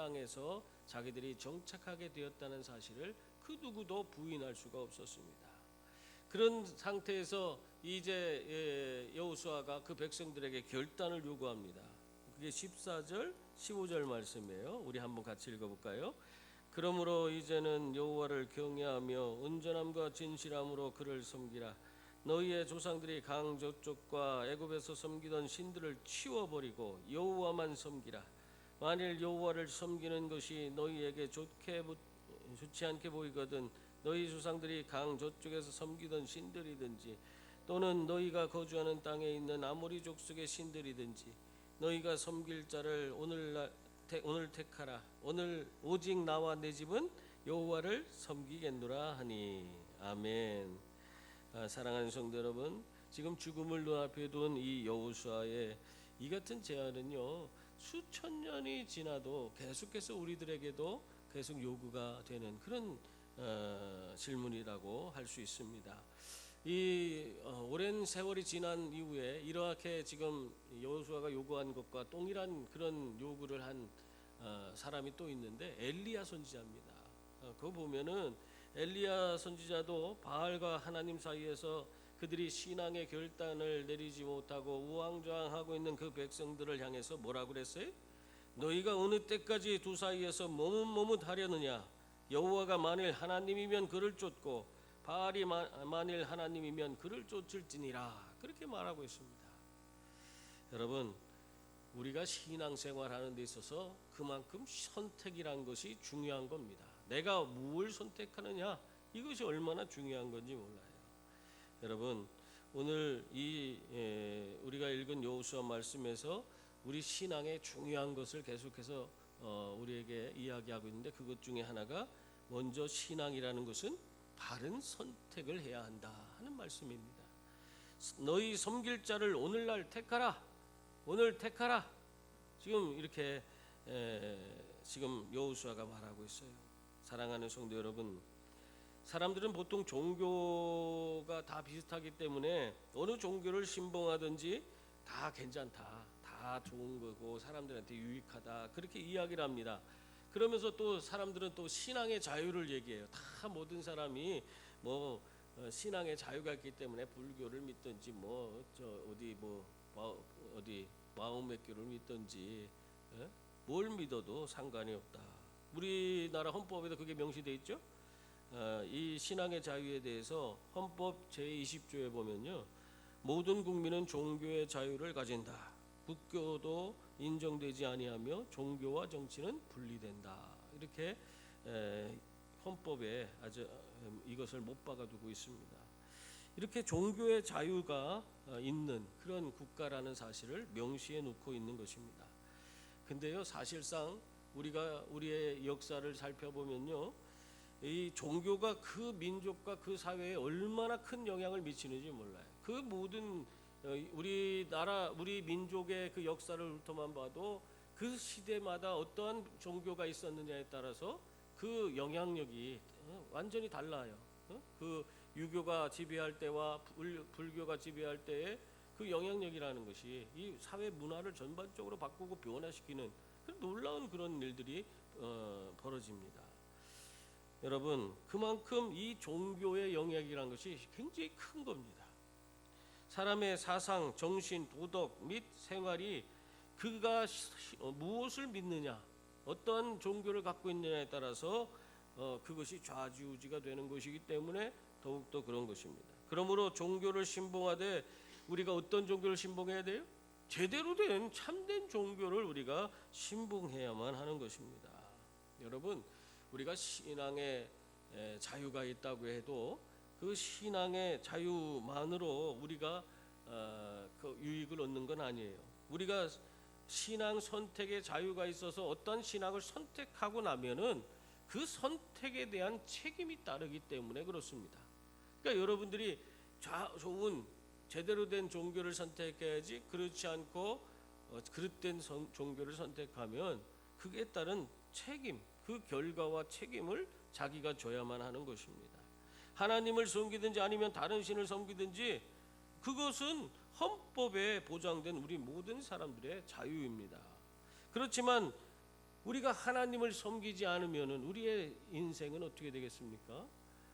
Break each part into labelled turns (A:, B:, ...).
A: 땅에서 자기들이 정착하게 되었다는 사실을 그 누구도 부인할 수가 없었습니다. 그런 상태에서 이제 여호수아가 그 백성들에게 결단을 요구합니다. 그게 14절 15절 말씀이에요. 우리 한번 같이 읽어볼까요? 그러므로 이제는 여호와를 경외하며 온전함과 진실함으로 그를 섬기라. 너희의 조상들이 강 저쪽과 애굽에서 섬기던 신들을 치워버리고 여호와만 섬기라. 만일 여호와를 섬기는 것이 너희에게 좋지 않게 보이거든 너희 조상들이 강 저쪽에서 섬기던 신들이든지 또는 너희가 거주하는 땅에 있는 아모리 족속의 신들이든지 너희가 섬길 자를 오늘 택하라. 오늘 오직 나와 내 집은 여호와를 섬기겠노라 하니. 아멘. 사랑하는 성도 여러분, 지금 죽음을 눈앞에 둔 이 여호수아의 이 같은 제안은요, 수천 년이 지나도 계속해서 우리들에게도 계속 요구가 되는 그런 질문이라고 할 수 있습니다. 이 오랜 세월이 지난 이후에 이렇게 지금 여호수아가 요구한 것과 동일한 그런 요구를 한 사람이 또 있는데 엘리야 선지자입니다. 그거 보면은 엘리야 선지자도 바알과 하나님 사이에서 그들이 신앙의 결단을 내리지 못하고 우왕좌왕하고 있는 그 백성들을 향해서 뭐라고 그랬어요? 너희가 어느 때까지 두 사이에서 머뭇머뭇하려느냐? 여호와가 만일 하나님이면 그를 쫓고 바알이 만일 하나님이면 그를 쫓을지니라. 그렇게 말하고 있습니다. 여러분, 우리가 신앙생활하는 데 있어서 그만큼 선택이란 것이 중요한 겁니다. 내가 무엇을 선택하느냐, 이것이 얼마나 중요한 건지 몰라요. 여러분, 오늘 우리가 읽은 여호수아 말씀에서 우리 신앙의 중요한 것을 계속해서 우리에게 이야기하고 있는데, 그것 중에 하나가 먼저 신앙이라는 것은 바른 선택을 해야 한다 하는 말씀입니다. 너희 섬길 자를 오늘날 택하라. 오늘 택하라. 지금 이렇게 지금 여호수아가 말하고 있어요. 사랑하는 성도 여러분, 사람들은 보통 종교가 다 비슷하기 때문에 어느 종교를 신봉하든지 다 괜찮다, 다 좋은 거고 사람들한테 유익하다, 그렇게 이야기를 합니다. 그러면서 또 사람들은 또 신앙의 자유를 얘기해요. 다 모든 사람이 뭐 신앙의 자유가 있기 때문에 불교를 믿든지 어디 마음의교를 믿든지 뭘 믿어도 상관이 없다. 우리나라 헌법에도 그게 명시되어 있죠. 이 신앙의 자유에 대해서 헌법 제20조에 보면요, 모든 국민은 종교의 자유를 가진다. 국교도 인정되지 아니하며 종교와 정치는 분리된다. 이렇게 헌법에 아주 이것을 못 박아두고 있습니다. 이렇게 종교의 자유가 있는 그런 국가라는 사실을 명시해 놓고 있는 것입니다. 근데요, 사실상 우리가 우리의 역사를 살펴보면요, 이 종교가 그 민족과 그 사회에 얼마나 큰 영향을 미치는지 몰라요. 그 모든 우리나라 우리 민족의 그 역사를 훑어만 봐도 그 시대마다 어떠한 종교가 있었느냐에 따라서 그 영향력이 완전히 달라요. 그 유교가 지배할 때와 불교가 지배할 때의 그 영향력이라는 것이 이 사회 문화를 전반적으로 바꾸고 변화시키는 놀라운 그런 일들이 벌어집니다. 여러분, 그만큼 이 종교의 영향이라는 것이 굉장히 큰 겁니다. 사람의 사상, 정신, 도덕 및 생활이 그가 무엇을 믿느냐, 어떠한 종교를 갖고 있느냐에 따라서 그것이 좌지우지가 되는 것이기 때문에 더욱더 그런 것입니다. 그러므로 종교를 신봉하되 우리가 어떤 종교를 신봉해야 돼요? 제대로 된 참된 종교를 우리가 신봉해야만 하는 것입니다. 여러분, 우리가 신앙의 자유가 있다고 해도 그 신앙의 자유만으로 우리가 그 유익을 얻는 건 아니에요. 우리가 신앙 선택의 자유가 있어서 어떤 신앙을 선택하고 나면은 그 선택에 대한 책임이 따르기 때문에 그렇습니다. 그러니까 여러분들이 좋은 제대로 된 종교를 선택해야지, 그렇지 않고 그릇된 종교를 선택하면 그에 따른 책임, 그 결과와 책임을 자기가 져야만 하는 것입니다. 하나님을 섬기든지 아니면 다른 신을 섬기든지 그것은 헌법에 보장된 우리 모든 사람들의 자유입니다. 그렇지만 우리가 하나님을 섬기지 않으면은 우리의 인생은 어떻게 되겠습니까?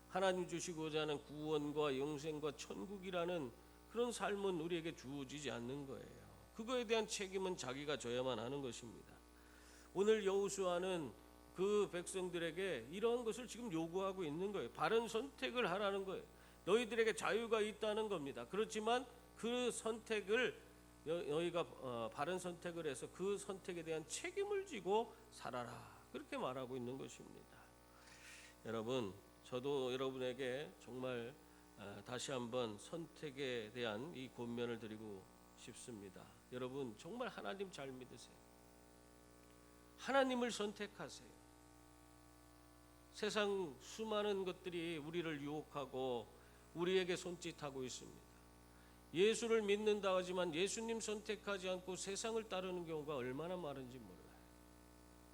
A: 하나님 주시고자 하는 구원과 영생과 천국이라는 그런 삶은 우리에게 주어지지 않는 거예요. 그거에 대한 책임은 자기가 져야만 하는 것입니다. 오늘 여호수아는 그 백성들에게 이러한 것을 지금 요구하고 있는 거예요. 바른 선택을 하라는 거예요. 너희들에게 자유가 있다는 겁니다. 그렇지만 그 선택을 너희가 바른 선택을 해서 그 선택에 대한 책임을 지고 살아라. 그렇게 말하고 있는 것입니다. 여러분, 저도 여러분에게 정말 다시 한번 선택에 대한 이 권면을 드리고 싶습니다. 여러분, 정말 하나님 잘 믿으세요. 하나님을 선택하세요. 세상 수많은 것들이 우리를 유혹하고 우리에게 손짓하고 있습니다. 예수를 믿는다 하지만 예수님 선택하지 않고 세상을 따르는 경우가 얼마나 많은지 몰라요.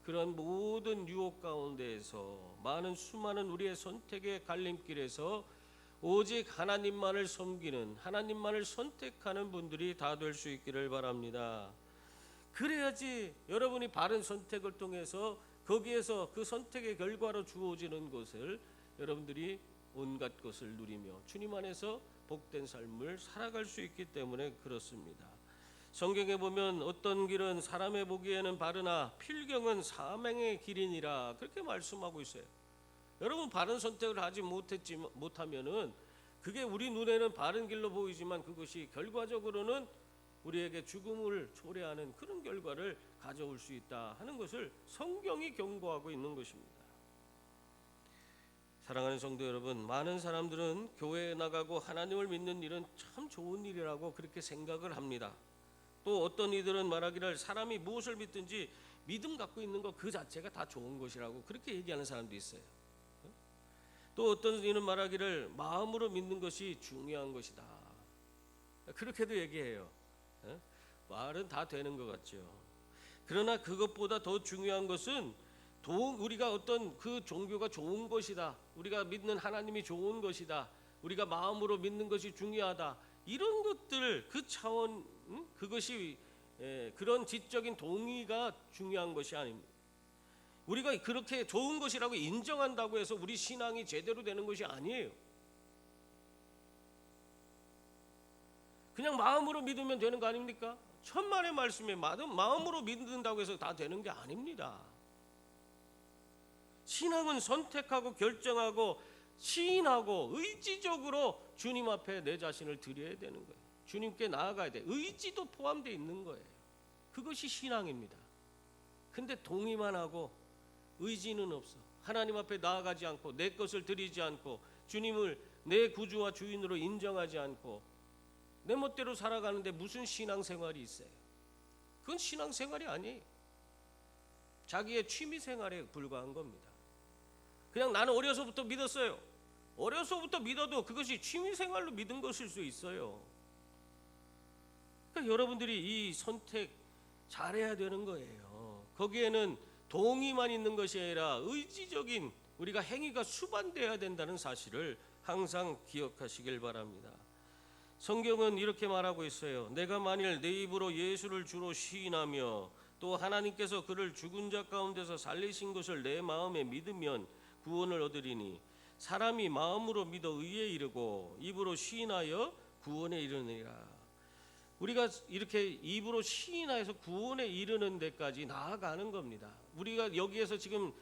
A: 그런 모든 유혹 가운데에서 수많은 우리의 선택의 갈림길에서 오직 하나님만을 섬기는, 하나님만을 선택하는 분들이 다 될 수 있기를 바랍니다. 그래야지 여러분이 바른 선택을 통해서 거기에서 그 선택의 결과로 주어지는 것을 여러분들이 온갖 것을 누리며 주님 안에서 복된 삶을 살아갈 수 있기 때문에 그렇습니다. 성경에 보면 어떤 길은 사람의 보기에는 바르나 필경은 사망의 길이니라 그렇게 말씀하고 있어요. 여러분, 바른 선택을 하지 못하면은 그게 우리 눈에는 바른 길로 보이지만 그것이 결과적으로는 우리에게 죽음을 초래하는 그런 결과를 가져올 수 있다 하는 것을 성경이 경고하고 있는 것입니다. 사랑하는 성도 여러분, 많은 사람들은 교회에 나가고 하나님을 믿는 일은 참 좋은 일이라고 그렇게 생각을 합니다. 또 어떤 이들은 말하기를 사람이 무엇을 믿든지 믿음 갖고 있는 것 그 자체가 다 좋은 것이라고 그렇게 얘기하는 사람도 있어요. 또 어떤 이는 말하기를 마음으로 믿는 것이 중요한 것이다. 그렇게도 얘기해요. 말은 다 되는 것 같죠. 그러나 그것보다 더 중요한 것은 우리가 어떤 그 종교가 좋은 것이다, 우리가 믿는 하나님이 좋은 것이다, 우리가 마음으로 믿는 것이 중요하다, 이런 것들 그 차원, 그것이 그런 지적인 동의가 중요한 것이 아닙니다. 우리가 그렇게 좋은 것이라고 인정한다고 해서 우리 신앙이 제대로 되는 것이 아니에요. 그냥 마음으로 믿으면 되는 거 아닙니까? 천만의 말씀에 마음으로 믿는다고 해서 다 되는 게 아닙니다. 신앙은 선택하고 결정하고 시인하고 의지적으로 주님 앞에 내 자신을 드려야 되는 거예요. 주님께 나아가야 돼. 의지도 포함되어 있는 거예요. 그것이 신앙입니다. 근데 동의만 하고 의지는 없어. 하나님 앞에 나아가지 않고 내 것을 드리지 않고 주님을 내 구주와 주인으로 인정하지 않고 내 멋대로 살아가는데 무슨 신앙생활이 있어요? 그건 신앙생활이 아니에요. 자기의 취미생활에 불과한 겁니다. 그냥 나는 어려서부터 믿었어요. 어려서부터 믿어도 그것이 취미생활로 믿은 것일 수 있어요. 그러니까 여러분들이 이 선택 잘해야 되는 거예요. 거기에는 동의만 있는 것이 아니라 의지적인 우리가 행위가 수반되어야 된다는 사실을 항상 기억하시길 바랍니다. 성경은 이렇게 말하고 있어요. 내가 만일 내 입으로 예수를 주로 시인하며 또 하나님께서 그를 죽은 자 가운데서 살리신 것을 내 마음에 믿으면 구원을 얻으리니 사람이 마음으로 믿어 의에 이르고 입으로 시인하여 구원에 이르느니라. 우리가 이렇게 입으로 시인하여서 구원에 이르는 데까지 나아가는 겁니다. 우리가 여기에서 지금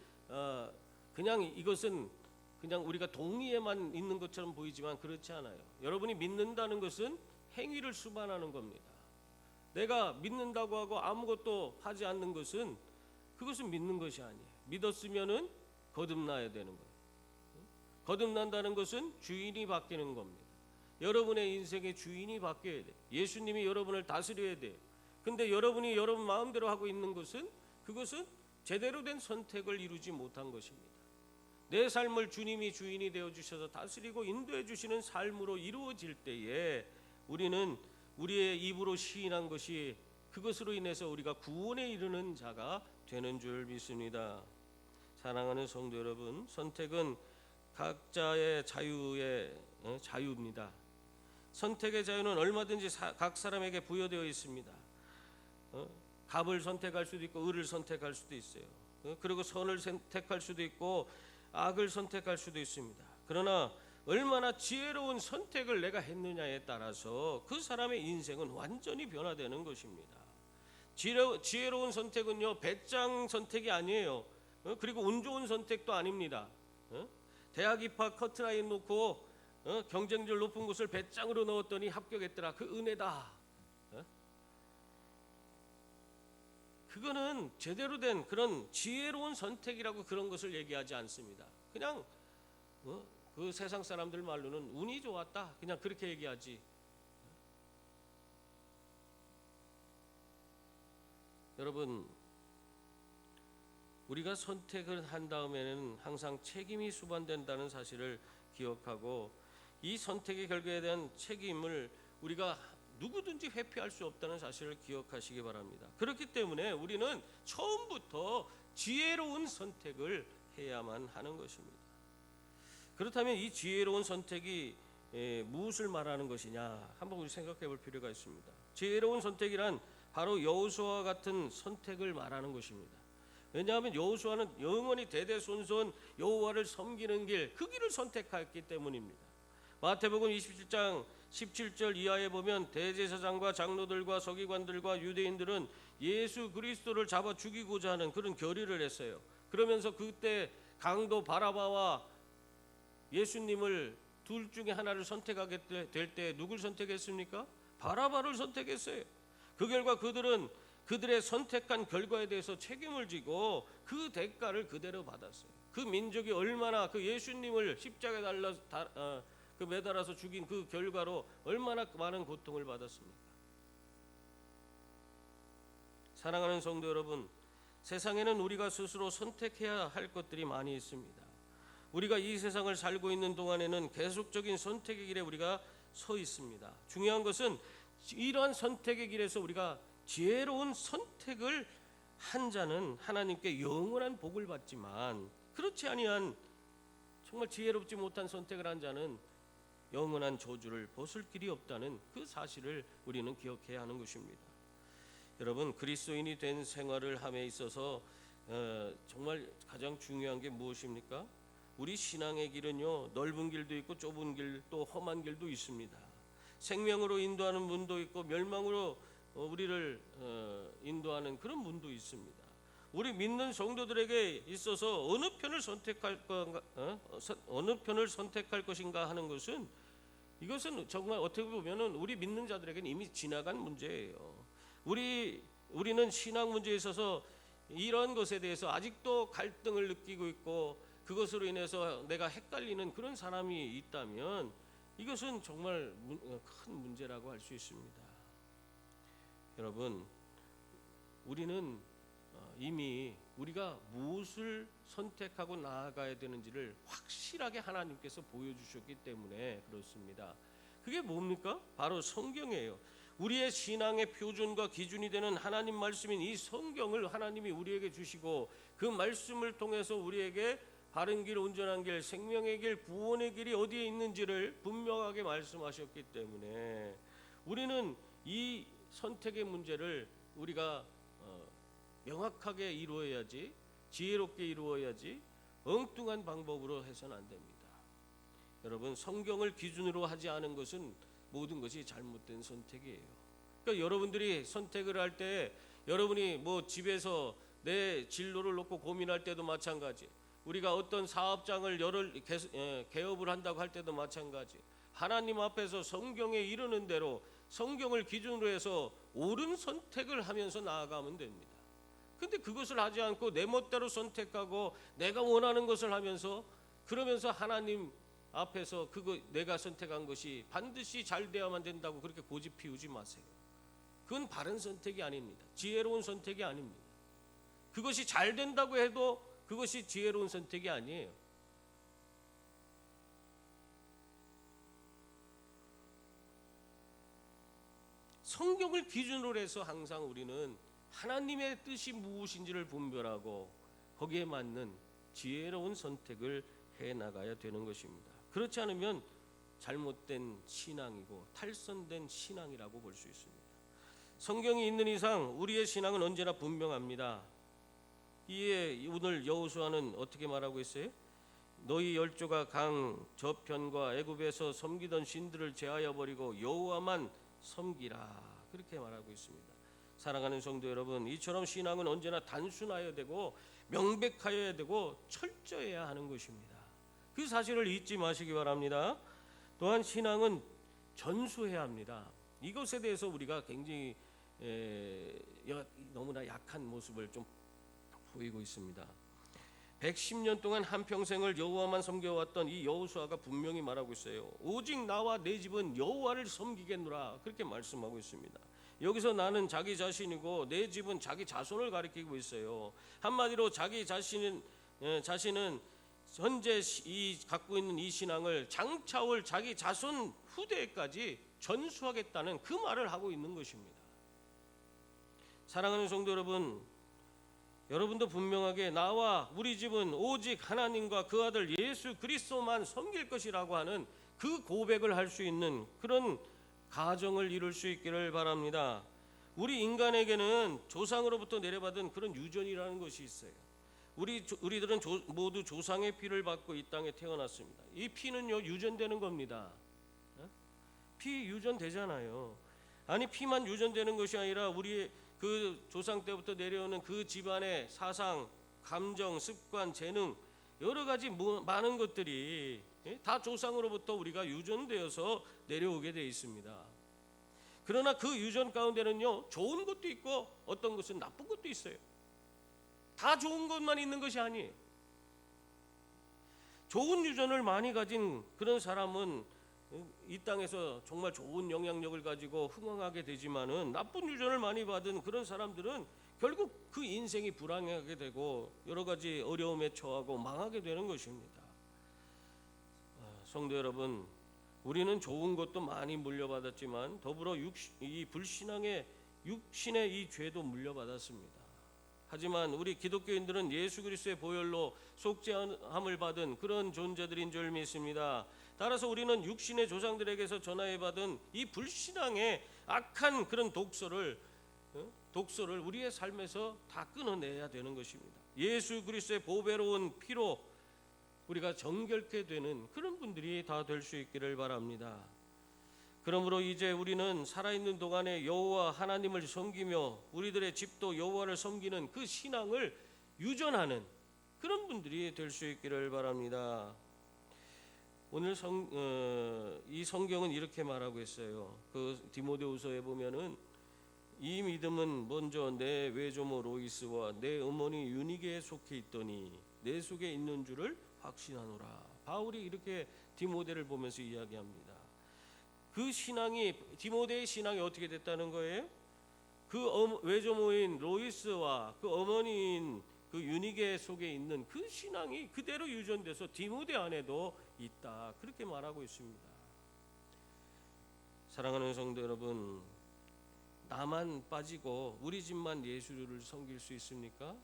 A: 그냥 이것은 그냥 우리가 동의에만 있는 것처럼 보이지만 그렇지 않아요. 여러분이 믿는다는 것은 행위를 수반하는 겁니다. 내가 믿는다고 하고 아무것도 하지 않는 것은 그것은 믿는 것이 아니에요. 믿었으면은 거듭나야 되는 거예요. 거듭난다는 것은 주인이 바뀌는 겁니다. 여러분의 인생의 주인이 바뀌어야 돼요. 예수님이 여러분을 다스려야 돼요. 근데 여러분이 여러분 마음대로 하고 있는 것은 그것은 제대로 된 선택을 이루지 못한 것입니다. 내 삶을 주님이 주인이 되어주셔서 다스리고 인도해 주시는 삶으로 이루어질 때에 우리는 우리의 입으로 시인한 것이 그것으로 인해서 우리가 구원에 이르는 자가 되는 줄 믿습니다. 사랑하는 성도 여러분, 선택은 각자의 자유입니다. 선택의 자유는 얼마든지 각 사람에게 부여되어 있습니다. 갑을 선택할 수도 있고 을을 선택할 수도 있어요. 그리고 선을 선택할 수도 있고 악을 선택할 수도 있습니다. 그러나 얼마나 지혜로운 선택을 내가 했느냐에 따라서 그 사람의 인생은 완전히 변화되는 것입니다. 지혜로운 선택은요, 배짱 선택이 아니에요. 그리고 운 좋은 선택도 아닙니다. 대학 입학 커트라인 놓고 경쟁률 높은 곳을 배짱으로 넣었더니 합격했더라. 그 은혜다. 그거는 제대로 된 그런 지혜로운 선택이라고 그런 것을 얘기하지 않습니다. 그냥 그 세상 사람들 말로는 운이 좋았다, 그냥 그렇게 얘기하지. 여러분, 우리가 선택을 한 다음에는 항상 책임이 수반된다는 사실을 기억하고, 이 선택의 결과에 대한 책임을 우리가 누구든지 회피할 수 없다는 사실을 기억하시기 바랍니다. 그렇기 때문에 우리는 처음부터 지혜로운 선택을 해야만 하는 것입니다. 그렇다면 이 지혜로운 선택이 무엇을 말하는 것이냐, 한번 우리 생각해 볼 필요가 있습니다. 지혜로운 선택이란 바로 여호수아와 같은 선택을 말하는 것입니다. 왜냐하면 여호수아는 영원히 대대손손 여호와를 섬기는 길, 그 길을 선택했기 때문입니다. 마태복음 27장 17절 이하에 보면 대제사장과 장로들과 서기관들과 유대인들은 예수 그리스도를 잡아 죽이고자 하는 그런 결의를 했어요. 그러면서 그때 강도 바라바와 예수님을 둘 중에 하나를 선택하게 될 때 누굴 선택했습니까? 바라바를 선택했어요. 그 결과 그들은 그들의 선택한 결과에 대해서 책임을 지고 그 대가를 그대로 받았어요. 그 민족이 얼마나 그 예수님을 십자가에 매달아서 죽인 그 결과로 얼마나 많은 고통을 받았습니까? 사랑하는 성도 여러분, 세상에는 우리가 스스로 선택해야 할 것들이 많이 있습니다. 우리가 이 세상을 살고 있는 동안에는 계속적인 선택의 길에 우리가 서 있습니다. 중요한 것은 이러한 선택의 길에서 우리가 지혜로운 선택을 한 자는 하나님께 영원한 복을 받지만, 그렇지 아니한 정말 지혜롭지 못한 선택을 한 자는 영원한 저주를 벗을 길이 없다는 그 사실을 우리는 기억해야 하는 것입니다. 여러분, 그리스도인이 된 생활을 함에 있어서 정말 가장 중요한 게 무엇입니까? 우리 신앙의 길은요, 넓은 길도 있고 좁은 길, 또 험한 길도 있습니다. 생명으로 인도하는 문도 있고 멸망으로 우리를 인도하는 그런 문도 있습니다. 우리 믿는 성도들에게 있어서 어느 편을 선택할 것인가 하는 것은, 이것은 정말 어떻게 보면은 우리 믿는 자들에게는 이미 지나간 문제예요. 우리는 신앙 문제에 있어서 이런 것에 대해서 아직도 갈등을 느끼고 있고, 그것으로 인해서 내가 헷갈리는 그런 사람이 있다면 이것은 정말 큰 문제라고 할 수 있습니다. 여러분, 우리는 이미 우리가 무엇을 선택하고 나아가야 되는지를 확실하게 하나님께서 보여주셨기 때문에 그렇습니다. 그게 뭡니까? 바로 성경이에요. 우리의 신앙의 표준과 기준이 되는 하나님 말씀인 이 성경을 하나님이 우리에게 주시고, 그 말씀을 통해서 우리에게 바른 길, 온전한 길, 생명의 길, 구원의 길이 어디에 있는지를 분명하게 말씀하셨기 때문에 우리는 이 선택의 문제를 우리가 명확하게 이루어야지, 지혜롭게 이루어야지 엉뚱한 방법으로 해서는 안 됩니다. 여러분, 성경을 기준으로 하지 않은 것은 모든 것이 잘못된 선택이에요. 그러니까 여러분들이 선택을 할 때, 여러분이 뭐 집에서 내 진로를 놓고 고민할 때도 마찬가지, 우리가 어떤 사업장을 개업을 한다고 할 때도 마찬가지, 하나님 앞에서 성경에 이르는 대로 성경을 기준으로 해서 옳은 선택을 하면서 나아가면 됩니다. 근데 그것을 하지 않고 내 멋대로 선택하고 내가 원하는 것을 하면서, 그러면서 하나님 앞에서 내가 선택한 것이 반드시 잘 되어야만 된다고 그렇게 고집 피우지 마세요. 그건 바른 선택이 아닙니다. 지혜로운 선택이 아닙니다. 그것이 잘 된다고 해도 그것이 지혜로운 선택이 아니에요. 성경을 기준으로 해서 항상 우리는 하나님의 뜻이 무엇인지를 분별하고 거기에 맞는 지혜로운 선택을 해나가야 되는 것입니다. 그렇지 않으면 잘못된 신앙이고 탈선된 신앙이라고 볼 수 있습니다. 성경이 있는 이상 우리의 신앙은 언제나 분명합니다. 이에 오늘 여호수아는 어떻게 말하고 있어요? 너희 열조가 강 저편과 애굽에서 섬기던 신들을 제하여 버리고 여호와만 섬기라, 그렇게 말하고 있습니다. 사랑하는 성도 여러분, 이처럼 신앙은 언제나 단순하여야 되고 명백하여야 되고 철저해야 하는 것입니다. 그 사실을 잊지 마시기 바랍니다. 또한 신앙은 전수해야 합니다. 이것에 대해서 우리가 굉장히 너무나 약한 모습을 좀 보이고 있습니다. 110년 동안 한평생을 여호와만 섬겨왔던 이 여호수아가 분명히 말하고 있어요. 오직 나와 내 집은 여호와를 섬기겠노라, 그렇게 말씀하고 있습니다. 여기서 나는 자기 자신이고 내 집은 자기 자손을 가리키고 있어요. 한마디로 자기 자신은 현재 갖고 있는 이 신앙을 장차올 자기 자손 후대까지 전수하겠다는 그 말을 하고 있는 것입니다. 사랑하는 성도 여러분, 여러분도 분명하게 나와 우리 집은 오직 하나님과 그 아들 예수 그리스도만 섬길 것이라고 하는 그 고백을 할 수 있는 그런 가정을 이룰 수 있기를 바랍니다. 우리 인간에게는 조상으로부터 내려받은 그런 유전이라는 것이 있어요. 우리들은 모두 조상의 피를 받고 이 땅에 태어났습니다. 이 피는요 유전되는 겁니다. 피 유전되잖아요. 아니, 피만 유전되는 것이 아니라 우리의 그 조상 때부터 내려오는 그 집안의 사상, 감정, 습관, 재능, 여러 가지 많은 것들이 다 조상으로부터 우리가 유전되어서 내려오게 되어 있습니다. 그러나 그 유전 가운데는요 좋은 것도 있고 어떤 것은 나쁜 것도 있어요. 다 좋은 것만 있는 것이 아니에요. 좋은 유전을 많이 가진 그런 사람은 이 땅에서 정말 좋은 영향력을 가지고 흥황하게 되지만은 나쁜 유전을 많이 받은 그런 사람들은 결국 그 인생이 불행하게 되고 여러 가지 어려움에 처하고 망하게 되는 것입니다. 성도 여러분, 우리는 좋은 것도 많이 물려받았지만 더불어 이 불신앙의 육신의 이 죄도 물려받았습니다. 하지만 우리 기독교인들은 예수 그리스도의 보혈로 속죄함을 받은 그런 존재들인 줄 믿습니다. 따라서 우리는 육신의 조상들에게서 전하여 받은 이 불신앙의 악한 그런 독소를 우리의 삶에서 다 끊어내야 되는 것입니다. 예수 그리스도의 보배로운 피로 우리가 정결케 되는 그런 분들이 다 될 수 있기를 바랍니다. 그러므로 이제 우리는 살아있는 동안에 여호와 하나님을 섬기며 우리들의 집도 여호와를 섬기는 그 신앙을 유전하는 그런 분들이 될 수 있기를 바랍니다. 오늘 이 성경은 이렇게 말하고 있어요. 그 디모데후서에 보면은 이 믿음은 먼저 내 외조모 로이스와 내 어머니 유니게에 속해 있더니 내 속에 있는 줄을 확신하노라. 바울이 이렇게 디모데를 보면서 이야기합니다. 그 신앙이, 디모데의 신앙이 어떻게 됐다는 거예요? 그 외조모인 로이스와 그 어머니인 그 유니게 속에 있는 그 신앙이 그대로 유전돼서 디모데 안에도 있다, 그렇게 말하고 있습니다. 사랑하는 성도 여러분, 나만 빠지고 우리 집만 예수를 섬길 수 있습니까?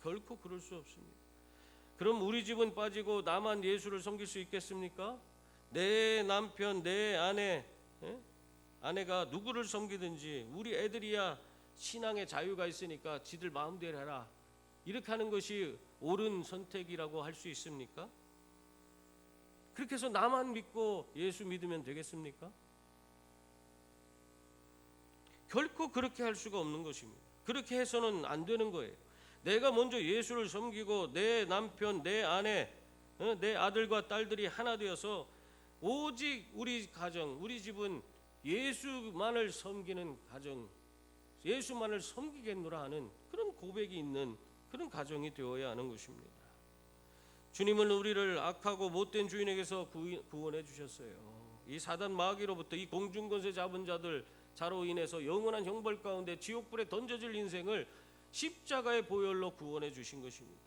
A: 결코 그럴 수 없습니다. 그럼 우리 집은 빠지고 나만 예수를 섬길 수 있겠습니까? 내 남편, 내 아내가 누구를 섬기든지 우리 애들이야 신앙의 자유가 있으니까 지들 마음대로 해라, 이렇게 하는 것이 옳은 선택이라고 할 수 있습니까? 그렇게 해서 나만 믿고 예수 믿으면 되겠습니까? 결코 그렇게 할 수가 없는 것입니다. 그렇게 해서는 안 되는 거예요. 내가 먼저 예수를 섬기고 내 남편, 내 아내, 내 아들과 딸들이 하나 되어서 오직 우리 가정, 우리 집은 예수만을 섬기는 가정, 예수만을 섬기겠노라 하는 그런 고백이 있는 그런 가정이 되어야 하는 것입니다. 주님은 우리를 악하고 못된 주인에게서 구원해 주셨어요. 이 사단 마귀로부터, 이 공중권세 잡은 자로 인해서 영원한 형벌 가운데 지옥불에 던져질 인생을 십자가의 보혈로 구원해 주신 것입니다.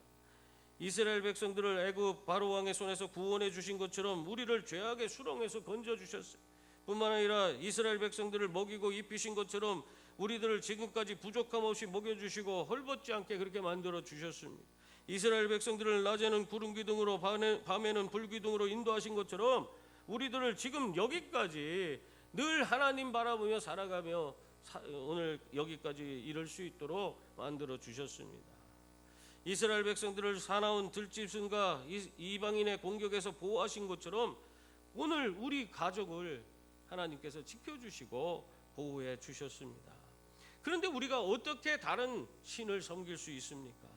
A: 이스라엘 백성들을 애굽 바로 왕의 손에서 구원해 주신 것처럼 우리를 죄악의 수렁에서 건져 주셨어요. 뿐만 아니라 이스라엘 백성들을 먹이고 입히신 것처럼 우리들을 지금까지 부족함 없이 먹여주시고 헐벗지 않게 그렇게 만들어 주셨습니다. 이스라엘 백성들을 낮에는 구름 기둥으로 밤에는 불 기둥으로 인도하신 것처럼 우리들을 지금 여기까지 늘 하나님 바라보며 살아가며 오늘 여기까지 이룰 수 있도록 만들어 주셨습니다. 이스라엘 백성들을 사나운 들짐승과 이방인의 공격에서 보호하신 것처럼 오늘 우리 가족을 하나님께서 지켜주시고 보호해 주셨습니다. 그런데 우리가 어떻게 다른 신을 섬길 수 있습니까?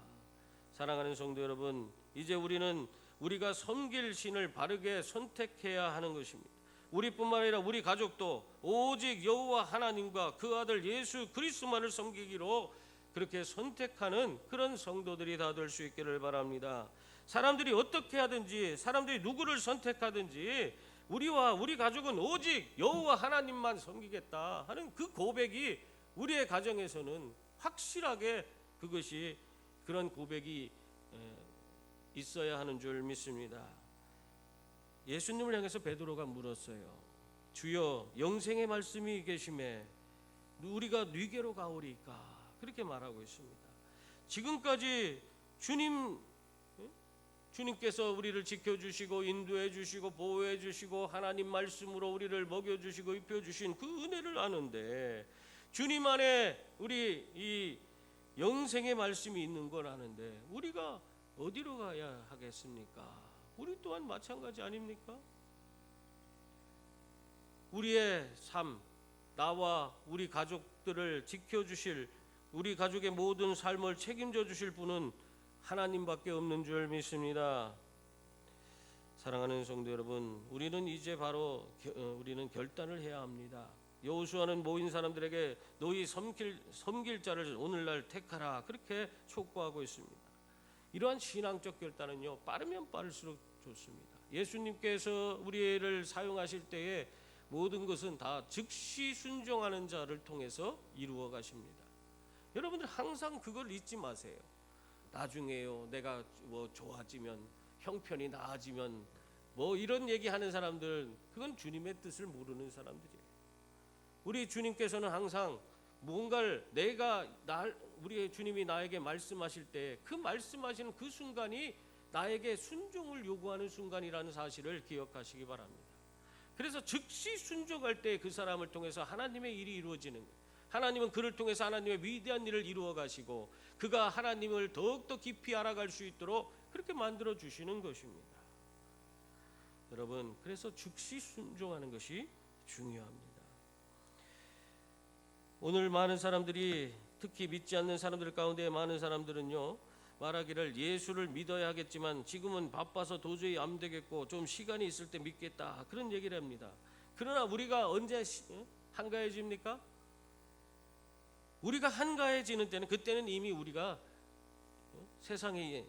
A: 사랑하는 성도 여러분, 이제 우리는 우리가 섬길 신을 바르게 선택해야 하는 것입니다. 우리뿐만 아니라 우리 가족도 오직 여호와 하나님과 그 아들 예수 그리스도만을 섬기기로 그렇게 선택하는 그런 성도들이 다 될 수 있기를 바랍니다. 사람들이 어떻게 하든지, 사람들이 누구를 선택하든지 우리와 우리 가족은 오직 여호와 하나님만 섬기겠다 하는 그 고백이 우리의 가정에서는 확실하게 그것이 그런 고백이 있어야 하는 줄 믿습니다. 예수님을 향해서 베드로가 물었어요. 주여, 영생의 말씀이 계심에 우리가 네게로 가오리까? 그렇게 말하고 있습니다. 지금까지 주님께서 우리를 지켜주시고 인도해 주시고 보호해 주시고 하나님 말씀으로 우리를 먹여주시고 입혀주신 그 은혜를 아는데, 주님 안에 우리 이 영생의 말씀이 있는 걸 아는데 우리가 어디로 가야 하겠습니까? 우리 또한 마찬가지 아닙니까? 우리의 삶, 나와 우리 가족들을 지켜주실, 우리 가족의 모든 삶을 책임져 주실 분은 하나님밖에 없는 줄 믿습니다. 사랑하는 성도 여러분, 우리는 이제 바로 우리는 결단을 해야 합니다. 여호수아는 모인 사람들에게 너희 섬길 자를 오늘날 택하라 그렇게 촉구하고 있습니다. 이러한 신앙적 결단은요, 빠르면 빠를수록 좋습니다. 예수님께서 우리를 사용하실 때에 모든 것은 다 즉시 순종하는 자를 통해서 이루어 가십니다. 여러분들 항상 그걸 잊지 마세요. 나중에요, 내가 뭐 좋아지면, 형편이 나아지면, 뭐 이런 얘기하는 사람들은 그건 주님의 뜻을 모르는 사람들이에요. 우리 주님께서는 항상 뭔가를 우리 주님이 나에게 말씀하실 때 그 말씀하시는 그 순간이 나에게 순종을 요구하는 순간이라는 사실을 기억하시기 바랍니다. 그래서 즉시 순종할 때 그 사람을 통해서 하나님의 일이 이루어지는 거예요. 하나님은 그를 통해서 하나님의 위대한 일을 이루어 가시고 그가 하나님을 더욱더 깊이 알아갈 수 있도록 그렇게 만들어 주시는 것입니다. 여러분, 그래서 즉시 순종하는 것이 중요합니다. 오늘 많은 사람들이, 특히 믿지 않는 사람들 가운데 많은 사람들은요, 말하기를 예수를 믿어야 하겠지만 지금은 바빠서 도저히 안 되겠고 좀 시간이 있을 때 믿겠다 그런 얘기를 합니다. 그러나 우리가 언제 한가해집니까? 우리가 한가해지는 때는, 그때는 이미 우리가 세상에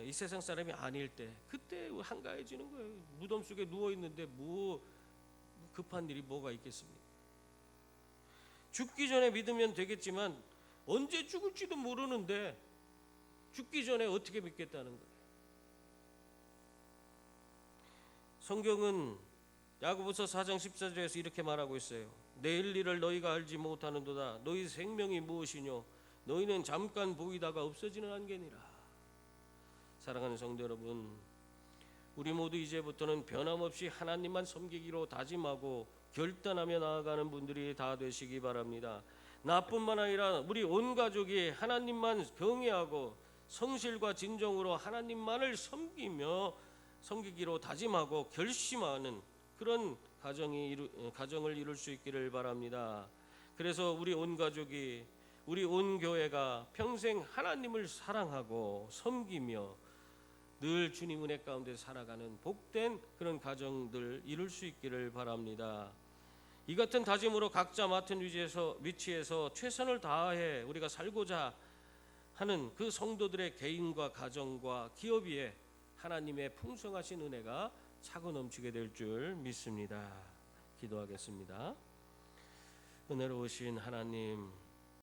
A: 이 세상 사람이 아닐 때, 그때 한가해지는 거예요. 무덤 속에 누워 있는데 뭐 급한 일이 뭐가 있겠습니까? 죽기 전에 믿으면 되겠지만 언제 죽을지도 모르는데 죽기 전에 어떻게 믿겠다는 거예요? 성경은 야고보서 4장 14절에서 이렇게 말하고 있어요. 내일 일을 너희가 알지 못하는도다. 너희 생명이 무엇이뇨? 너희는 잠깐 보이다가 없어지는 안개니라. 사랑하는 성도 여러분, 우리 모두 이제부터는 변함없이 하나님만 섬기기로 다짐하고 결단하며 나아가는 분들이 다 되시기 바랍니다. 나뿐만 아니라 우리 온 가족이 하나님만 경외하고 성실과 진정으로 하나님만을 섬기기로 다짐하고 결심하는 그런 가정을 이룰 수 있기를 바랍니다. 그래서 우리 온 가족이, 우리 온 교회가 평생 하나님을 사랑하고 섬기며 늘 주님 은혜 가운데 살아가는 복된 그런 가정들 이룰 수 있기를 바랍니다. 이 같은 다짐으로 각자 맡은 위치에서 최선을 다해 우리가 살고자 하는 그 성도들의 개인과 가정과 기업 위에 하나님의 풍성하신 은혜가 차고 넘치게 될 줄 믿습니다. 기도하겠습니다. 은혜로우신 하나님,